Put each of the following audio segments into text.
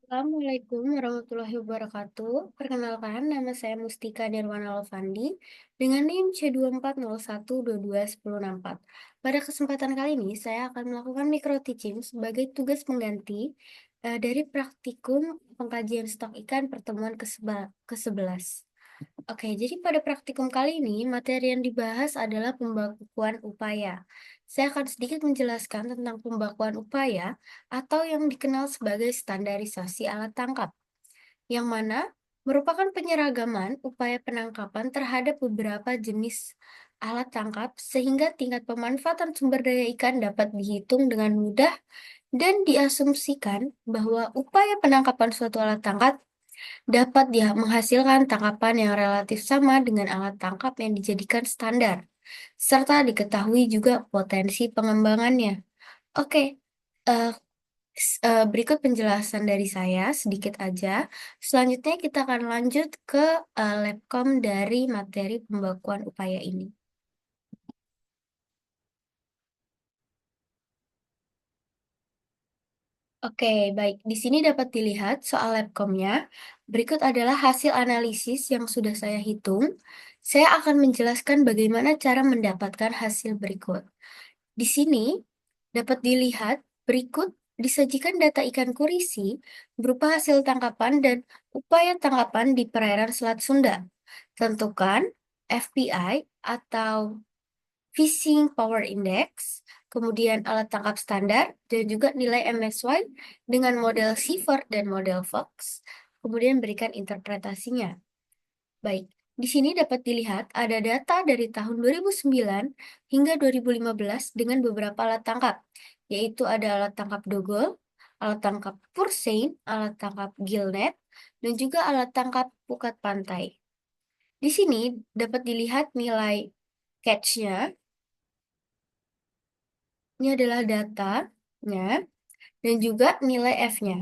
Assalamualaikum warahmatullahi wabarakatuh. Perkenalkan, nama saya Mustika Nirwana Alfandi dengan NIM C2401221064. Pada kesempatan kali ini, saya akan melakukan micro teaching sebagai tugas pengganti dari praktikum pengkajian stok ikan pertemuan ke-11. Oke, jadi pada praktikum kali ini, materi yang dibahas adalah pembakuan upaya. Saya akan sedikit menjelaskan tentang pembakuan upaya atau yang dikenal sebagai standarisasi alat tangkap, yang mana merupakan penyeragaman upaya penangkapan terhadap beberapa jenis alat tangkap sehingga tingkat pemanfaatan sumber daya ikan dapat dihitung dengan mudah dan diasumsikan bahwa upaya penangkapan suatu alat tangkap dapat dia menghasilkan tangkapan yang relatif sama dengan alat tangkap yang dijadikan standar, serta diketahui juga potensi pengembangannya. Oke, eh, berikut penjelasan dari saya sedikit aja. Selanjutnya kita akan lanjut ke labcom dari materi pembakuan upaya ini. Oke, baik. Di sini dapat dilihat soal labcomnya. Berikut adalah hasil analisis yang sudah saya hitung. Saya akan menjelaskan bagaimana cara mendapatkan hasil berikut. Di sini dapat dilihat berikut disajikan data ikan kurisi berupa hasil tangkapan dan upaya tangkapan di perairan Selat Sunda. Tentukan FPI atau Fishing Power Index, kemudian alat tangkap standar, dan juga nilai MSY dengan model Seaford dan model Fox, kemudian berikan interpretasinya. Baik, di sini dapat dilihat ada data dari tahun 2009 hingga 2015 dengan beberapa alat tangkap, yaitu ada alat tangkap dogol, alat tangkap pursein, alat tangkap gillnet, dan juga alat tangkap pukat pantai. Di sini dapat dilihat nilai catch-nya. Ini adalah datanya dan juga nilai F-nya,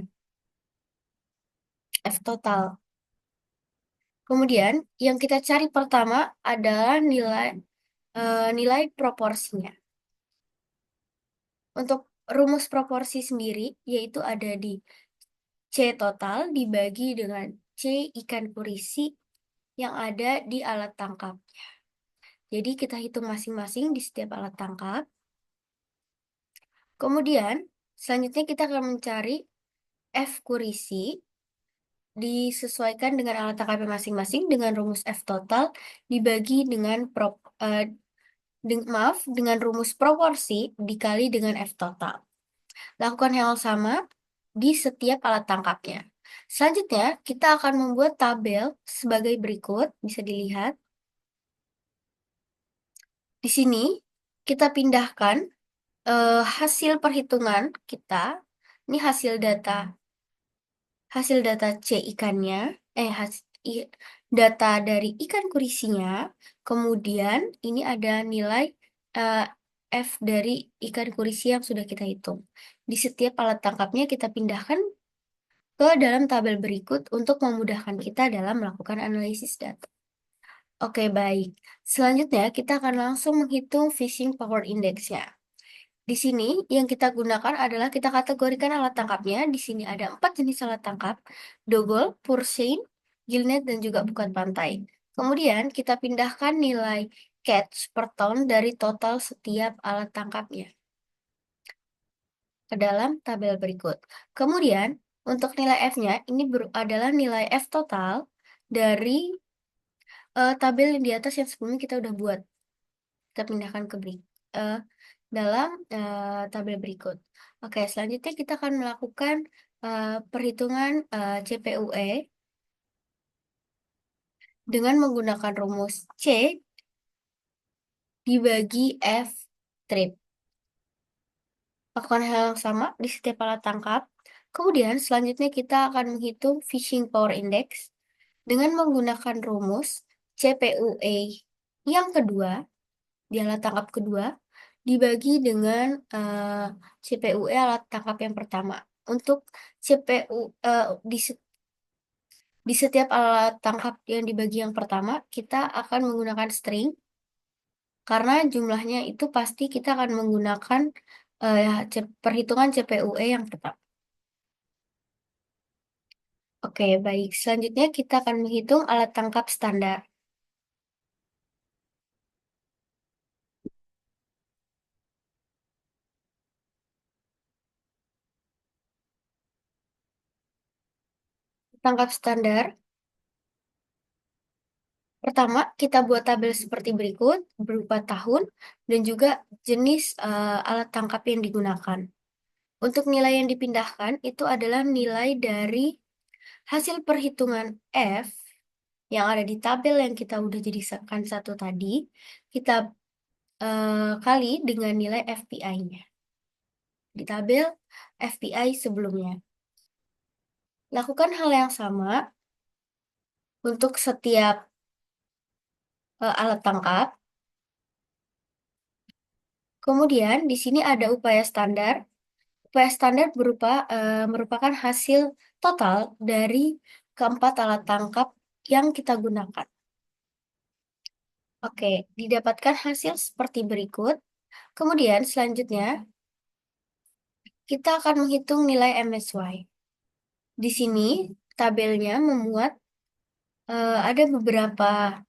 F total. Kemudian yang kita cari pertama adalah nilai proporsinya. Untuk rumus proporsi sendiri yaitu ada di C total dibagi dengan C ikan kurisi yang ada di alat tangkap. Jadi kita hitung masing-masing di setiap alat tangkap. Kemudian selanjutnya kita akan mencari F kurisi disesuaikan dengan alat tangkapnya masing-masing dengan rumus F total dibagi dengan dengan rumus proporsi dikali dengan F total. Lakukan hal sama di setiap alat tangkapnya. Selanjutnya, kita akan membuat tabel sebagai berikut, bisa dilihat. Di sini, kita pindahkan hasil perhitungan kita, ini hasil data C ikannya, data dari ikan kurisinya, kemudian ini ada nilai eh, F dari ikan kurisi yang sudah kita hitung. Di setiap alat tangkapnya kita pindahkan ke dalam tabel berikut untuk memudahkan kita dalam melakukan analisis data. Oke, baik. Selanjutnya, kita akan langsung menghitung fishing power index-nya. Di sini yang kita gunakan adalah kita kategorikan alat tangkapnya. Di sini ada 4 jenis alat tangkap, dogol, pursein, gillnet, dan juga bukan pantai. Kemudian kita pindahkan nilai catch per ton dari total setiap alat tangkapnya ke dalam tabel berikut. Kemudian untuk nilai F-nya ini adalah nilai F total dari tabel yang di atas yang sebelumnya kita udah buat. Kita pindahkan ke eh, dalam tabel berikut. Oke, selanjutnya kita akan melakukan perhitungan CPUE dengan menggunakan rumus C dibagi F trip. Lakukan hal yang sama di setiap alat tangkap. Kemudian selanjutnya kita akan menghitung fishing power index dengan menggunakan rumus CPUE yang kedua di alat tangkap kedua dibagi dengan CPUE alat tangkap yang pertama. Untuk CPU di setiap alat tangkap yang dibagi yang pertama, kita akan menggunakan string karena jumlahnya itu pasti kita akan menggunakan perhitungan CPUE yang pertama. Oke, baik. Selanjutnya kita akan menghitung alat tangkap standar. Tangkap standar. Pertama, kita buat tabel seperti berikut, berupa tahun dan juga jenis alat tangkap yang digunakan. Untuk nilai yang dipindahkan, itu adalah nilai dari hasil perhitungan F yang ada di tabel yang kita udah jadikan satu tadi, kita kali dengan nilai FPI-nya di tabel FPI sebelumnya. Lakukan hal yang sama untuk setiap alat tangkap. Kemudian di sini ada upaya standar. Upaya standar merupakan hasil total dari keempat alat tangkap yang kita gunakan. Oke, didapatkan hasil seperti berikut. Kemudian selanjutnya kita akan menghitung nilai MSY. Di sini tabelnya memuat ada beberapa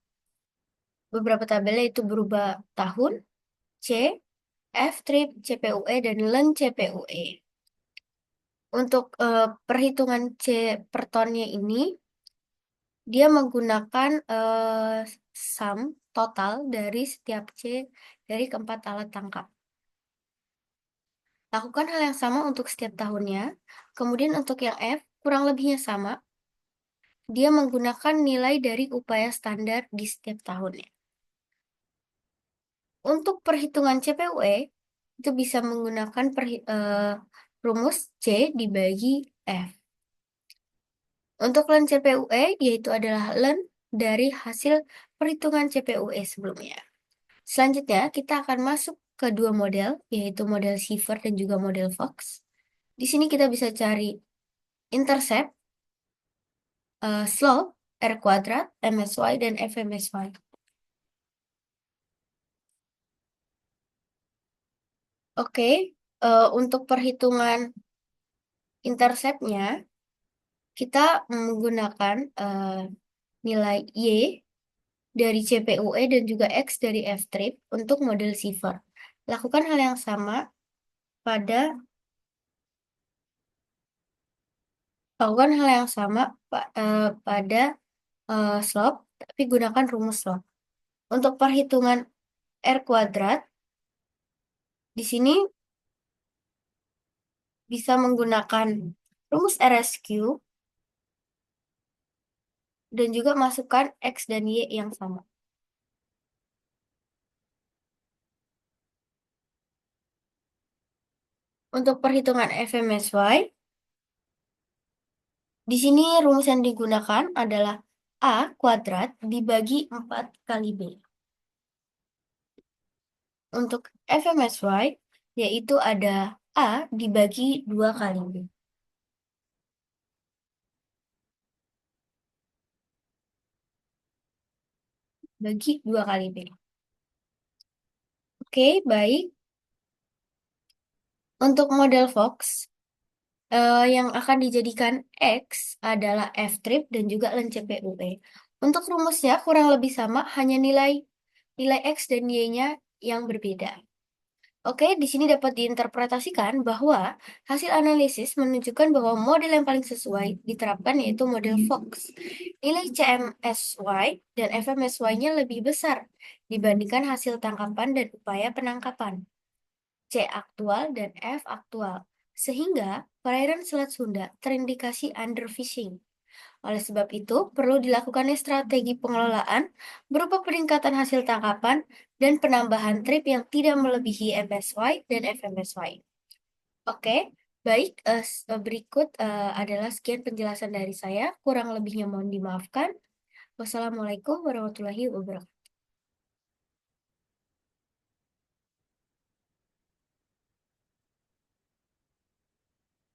tabelnya itu berubah tahun, C, F trip, CPUE, dan len CPUE. Untuk perhitungan C per tonnya ini, dia menggunakan sum total dari setiap C dari keempat alat tangkap. Lakukan hal yang sama untuk setiap tahunnya. Kemudian untuk yang F, kurang lebihnya sama. Dia menggunakan nilai dari upaya standar di setiap tahunnya. Untuk perhitungan CPUE, itu bisa menggunakan rumus C dibagi F. Untuk len CPUE, yaitu adalah len dari hasil perhitungan CPUE sebelumnya. Selanjutnya, kita akan masuk ke dua model, yaitu model Siever dan juga model Fox. Di sini kita bisa cari intercept, slope, R kuadrat, MSY, dan FMSY. Oke, untuk perhitungan interceptnya, kita menggunakan nilai Y dari CPUE dan juga X dari F-trip untuk model Siever. Lakukan hal yang sama pada pada slope, tapi gunakan rumus slope. Untuk perhitungan R kuadrat, di sini bisa menggunakan rumus RSQ dan juga masukkan X dan Y yang sama. Untuk perhitungan FMSY, di sini rumus yang digunakan adalah A kuadrat dibagi 4 kali B. Untuk FMSY, yaitu ada A dibagi 2 kali B. Bagi 2 kali B. Oke, baik. Untuk model Fox, yang akan dijadikan X adalah F-trip dan juga len CPUE. Untuk rumusnya kurang lebih sama, hanya nilai X dan Y-nya yang berbeda. Oke, di sini dapat diinterpretasikan bahwa hasil analisis menunjukkan bahwa model yang paling sesuai diterapkan yaitu model Fox. Nilai CMSY dan FMSY-nya lebih besar dibandingkan hasil tangkapan dan upaya penangkapan. C aktual dan F aktual, sehingga perairan Selat Sunda terindikasi underfishing. Oleh sebab itu, perlu dilakukannya strategi pengelolaan berupa peningkatan hasil tangkapan dan penambahan trip yang tidak melebihi MSY dan FMSY. Oke, baik. Berikut adalah sekian penjelasan dari saya. Kurang lebihnya mohon dimaafkan. Wassalamualaikum warahmatullahi wabarakatuh.